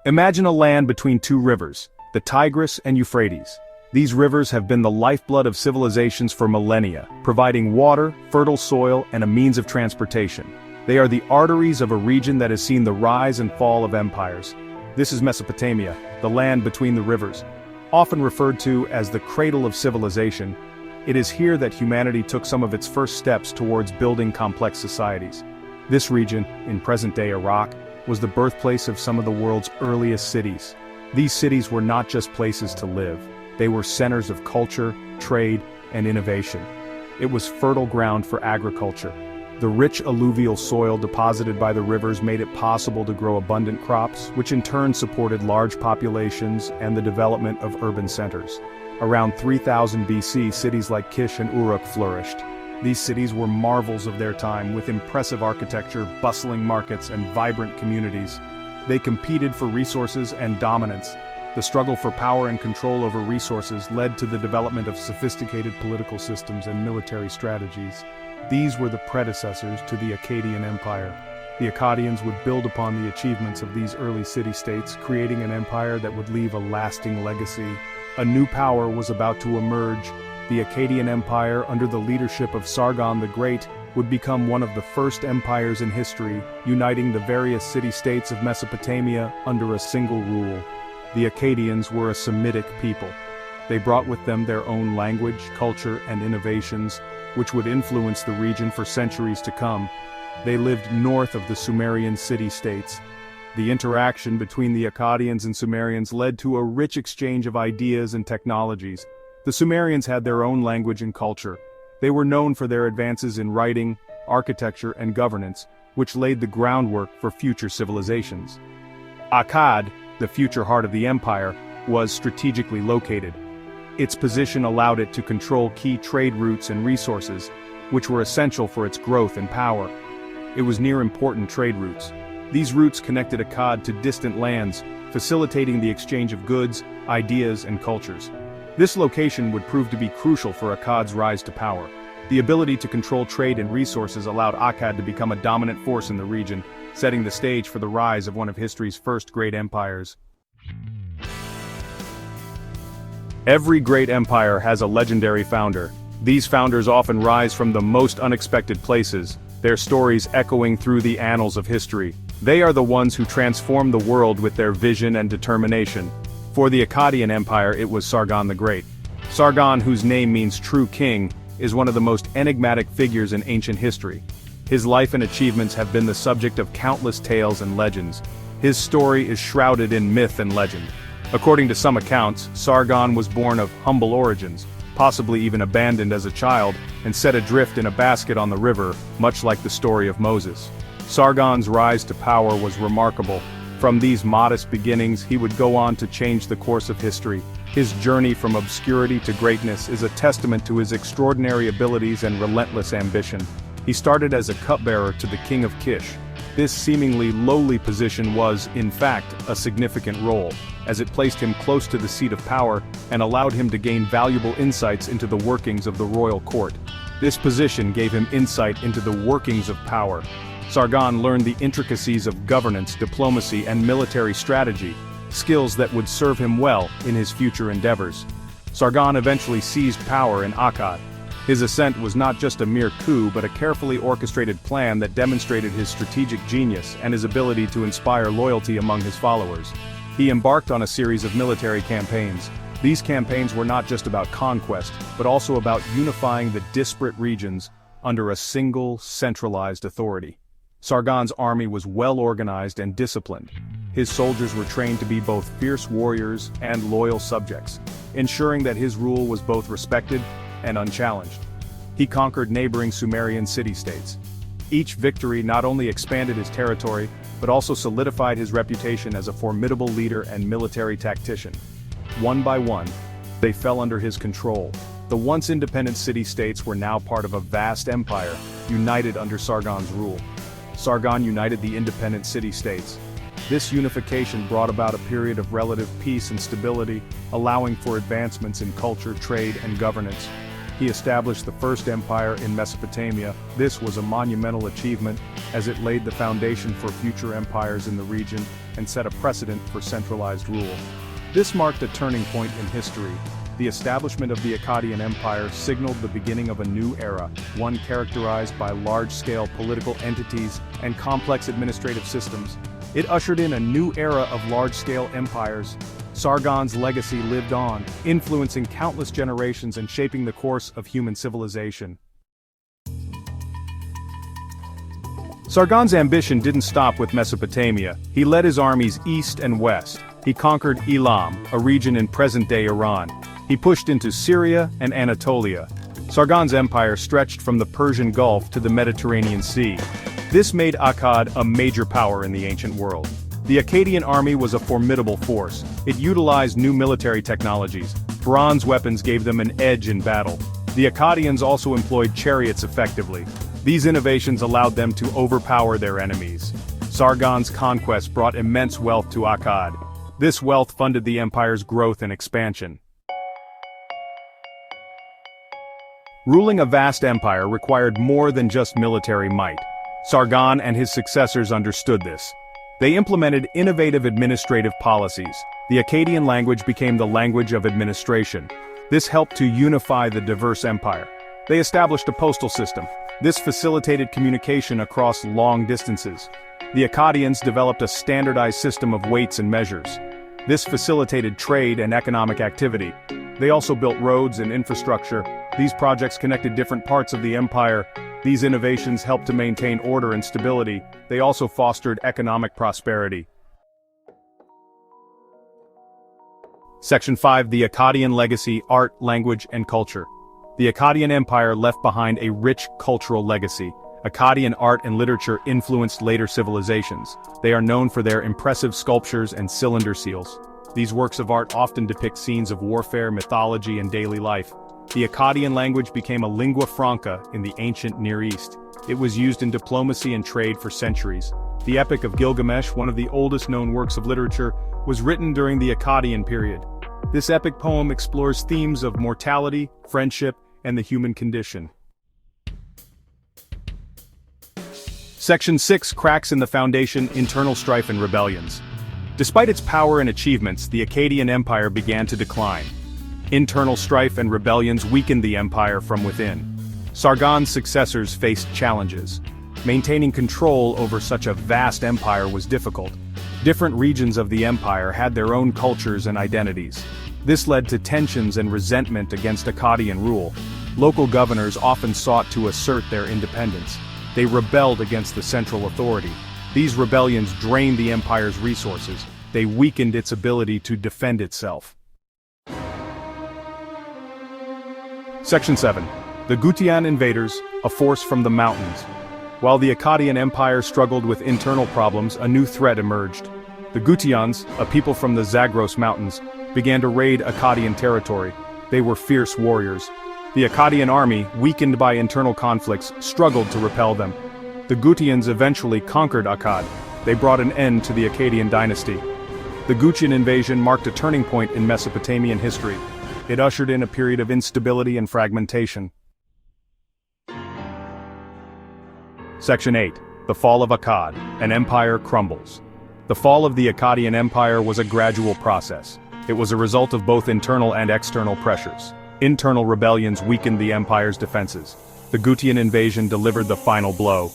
Imagine a land between two rivers, the Tigris and Euphrates. These rivers have been the lifeblood of civilizations for millennia, providing water, fertile soil, and a means of transportation. They are the arteries of a region that has seen the rise and fall of empires. This is Mesopotamia, the land between the rivers. Often referred to as the cradle of civilization, it is here that humanity took some of its first steps towards building complex societies. This region, in present-day Iraq, was the birthplace of some of the world's earliest cities. These cities were not just places to live, they were centers of culture, trade, and innovation. It was fertile ground for agriculture. The rich alluvial soil deposited by the rivers made it possible to grow abundant crops, which in turn supported large populations and the development of urban centers. Around 3000 BC, cities like Kish and Uruk flourished. These cities were marvels of their time, with impressive architecture, bustling markets, and vibrant communities. They competed for resources and dominance. The struggle for power and control over resources led to the development of sophisticated political systems and military strategies. These were the predecessors to the Akkadian Empire. The Akkadians would build upon the achievements of these early city-states, creating an empire that would leave a lasting legacy. A new power was about to emerge. The Akkadian Empire, under the leadership of Sargon the Great, would become one of the first empires in history, uniting the various city-states of Mesopotamia under a single rule. The Akkadians were a Semitic people. They brought with them their own language, culture, and innovations, which would influence the region for centuries to come. They lived north of the Sumerian city-states. The interaction between the Akkadians and Sumerians led to a rich exchange of ideas and technologies. The Sumerians had their own language and culture. They were known for their advances in writing, architecture, and governance, which laid the groundwork for future civilizations. Akkad, the future heart of the empire, was strategically located. Its position allowed it to control key trade routes and resources, which were essential for its growth and power. It was near important trade routes. These routes connected Akkad to distant lands, facilitating the exchange of goods, ideas, and cultures. This location would prove to be crucial for Akkad's rise to power. The ability to control trade and resources allowed Akkad to become a dominant force in the region, setting the stage for the rise of one of history's first great empires. Every great empire has a legendary founder. These founders often rise from the most unexpected places, their stories echoing through the annals of history. They are the ones who transform the world with their vision and determination. For the Akkadian Empire, it was Sargon the Great. Sargon, whose name means true king, is one of the most enigmatic figures in ancient history. His life and achievements have been the subject of countless tales and legends. His story is shrouded in myth and legend. According to some accounts, Sargon was born of humble origins, possibly even abandoned as a child, and set adrift in a basket on the river, much like the story of Moses. Sargon's rise to power was remarkable. From these modest beginnings, he would go on to change the course of history. His journey from obscurity to greatness is a testament to his extraordinary abilities and relentless ambition. He started as a cupbearer to the king of Kish. This seemingly lowly position was, in fact, a significant role, as it placed him close to the seat of power and allowed him to gain valuable insights into the workings of the royal court. This position gave him insight into the workings of power. Sargon learned the intricacies of governance, diplomacy, and military strategy, skills that would serve him well in his future endeavors. Sargon eventually seized power in Akkad. His ascent was not just a mere coup but a carefully orchestrated plan that demonstrated his strategic genius and his ability to inspire loyalty among his followers. He embarked on a series of military campaigns. These campaigns were not just about conquest, but also about unifying the disparate regions under a single, centralized authority. Sargon's army was well organized and disciplined. His soldiers were trained to be both fierce warriors and loyal subjects, ensuring that his rule was both respected and unchallenged. He conquered neighboring Sumerian city-states. Each victory not only expanded his territory, but also solidified his reputation as a formidable leader and military tactician. One by one, they fell under his control. The once independent city-states were now part of a vast empire, united under Sargon's rule. Sargon united the independent city-states. This unification brought about a period of relative peace and stability, allowing for advancements in culture, trade, and governance. he established the first empire in Mesopotamia. This was a monumental achievement, as it laid the foundation for future empires in the region and set a precedent for centralized rule. This marked a turning point in history. The establishment of the Akkadian Empire signaled the beginning of a new era, one characterized by large-scale political entities and complex administrative systems. It ushered in a new era of large-scale empires. Sargon's legacy lived on, influencing countless generations and shaping the course of human civilization. Sargon's ambition didn't stop with Mesopotamia. He led his armies east and west. He conquered Elam, a region in present-day Iran. He pushed into Syria and Anatolia. Sargon's empire stretched from the Persian Gulf to the Mediterranean Sea. This made Akkad a major power in the ancient world. The Akkadian army was a formidable force. It utilized new military technologies. Bronze weapons gave them an edge in battle. The Akkadians also employed chariots effectively. These innovations allowed them to overpower their enemies. Sargon's conquest brought immense wealth to Akkad. This wealth funded the empire's growth and expansion. Ruling a vast empire required more than just military might. Sargon and his successors understood this. They implemented innovative administrative policies. The Akkadian language became the language of administration. This helped to unify the diverse empire. They established a postal system. This facilitated communication across long distances. The Akkadians developed a standardized system of weights and measures. This facilitated trade and economic activity. They also built roads and infrastructure. These projects connected different parts of the empire. These innovations helped to maintain order and stability. They also fostered economic prosperity. Section 5. The Akkadian Legacy, Art, Language, and Culture. The Akkadian Empire left behind a rich cultural legacy. Akkadian art and literature influenced later civilizations. They are known for their impressive sculptures and cylinder seals. These works of art often depict scenes of warfare, mythology, and daily life. The Akkadian language became a lingua franca in the ancient Near East. It was used in diplomacy and trade for centuries. The Epic of Gilgamesh, one of the oldest known works of literature, was written during the Akkadian period. This epic poem explores themes of mortality, friendship, and the human condition. Section 6. Cracks in the foundation, internal strife and rebellions. Despite its power and achievements, the Akkadian Empire began to decline. Internal strife and rebellions weakened the empire from within. Sargon's successors faced challenges. Maintaining control over such a vast empire was difficult. Different regions of the empire had their own cultures and identities. This led to tensions and resentment against Akkadian rule. Local governors often sought to assert their independence. They rebelled against the central authority. These rebellions drained the empire's resources. They weakened its ability to defend itself. Section 7. The Gutian invaders, a force from the mountains. While the Akkadian Empire struggled with internal problems, a new threat emerged. The Gutians, a people from the Zagros Mountains, began to raid Akkadian territory. They were fierce warriors. The Akkadian army, weakened by internal conflicts, struggled to repel them. The Gutians eventually conquered Akkad. They brought an end to the Akkadian dynasty. The Gutian invasion marked a turning point in Mesopotamian history. It ushered in a period of instability and fragmentation. Section 8. The Fall of Akkad. An empire crumbles. The fall of the Akkadian Empire was a gradual process. It was a result of both internal and external pressures. Internal rebellions weakened the empire's defenses. The Gutian invasion delivered the final blow.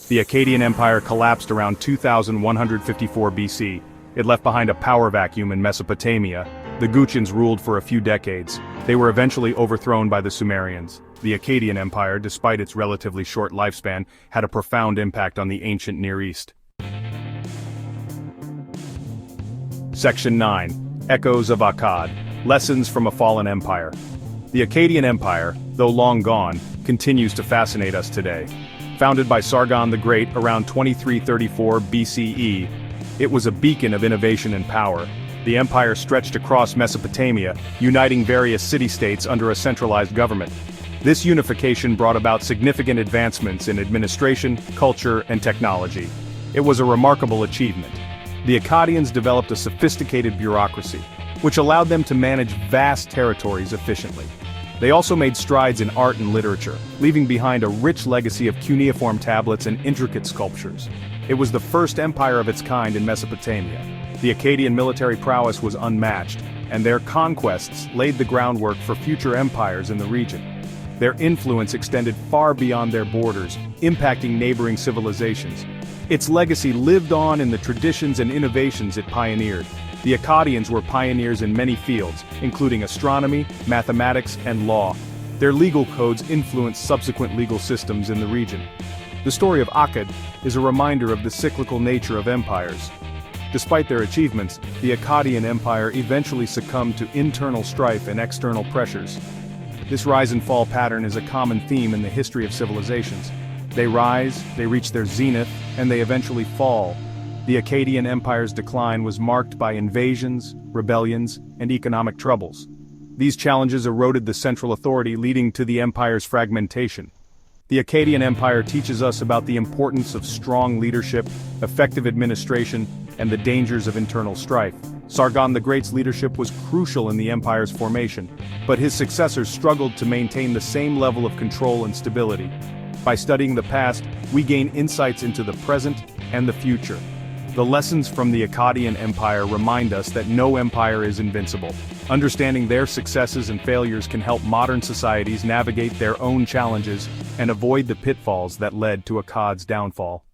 The Akkadian Empire collapsed around 2154 BC. It left behind a power vacuum in Mesopotamia. The Gutians ruled for a few decades. They were eventually overthrown by the Sumerians. The Akkadian Empire, despite its relatively short lifespan, had a profound impact on the ancient Near East. Section 9. Echoes of Akkad. Lessons from a Fallen Empire. The Akkadian Empire, though long gone, continues to fascinate us today. Founded by Sargon the Great around 2334 BCE, it was a beacon of innovation and power. The empire stretched across Mesopotamia, uniting various city-states under a centralized government. This unification brought about significant advancements in administration, culture, and technology. It was a remarkable achievement. The Akkadians developed a sophisticated bureaucracy, which allowed them to manage vast territories efficiently. They also made strides in art and literature, leaving behind a rich legacy of cuneiform tablets and intricate sculptures. It was the first empire of its kind in Mesopotamia. The Akkadian military prowess was unmatched, and their conquests laid the groundwork for future empires in the region. Their influence extended far beyond their borders, impacting neighboring civilizations. Its legacy lived on in the traditions and innovations it pioneered. The Akkadians were pioneers in many fields, including astronomy, mathematics, and law. Their legal codes influenced subsequent legal systems in the region. The story of Akkad is a reminder of the cyclical nature of empires. Despite their achievements, the Akkadian Empire eventually succumbed to internal strife and external pressures. This rise and fall pattern is a common theme in the history of civilizations. They rise, they reach their zenith, and they eventually fall. The Akkadian Empire's decline was marked by invasions, rebellions, and economic troubles. These challenges eroded the central authority, leading to the empire's fragmentation. The Akkadian Empire teaches us about the importance of strong leadership, effective administration, and the dangers of internal strife. Sargon the Great's leadership was crucial in the empire's formation, but his successors struggled to maintain the same level of control and stability. By studying the past, we gain insights into the present and the future. The lessons from the Akkadian Empire remind us that no empire is invincible. Understanding their successes and failures can help modern societies navigate their own challenges and avoid the pitfalls that led to Akkad's downfall.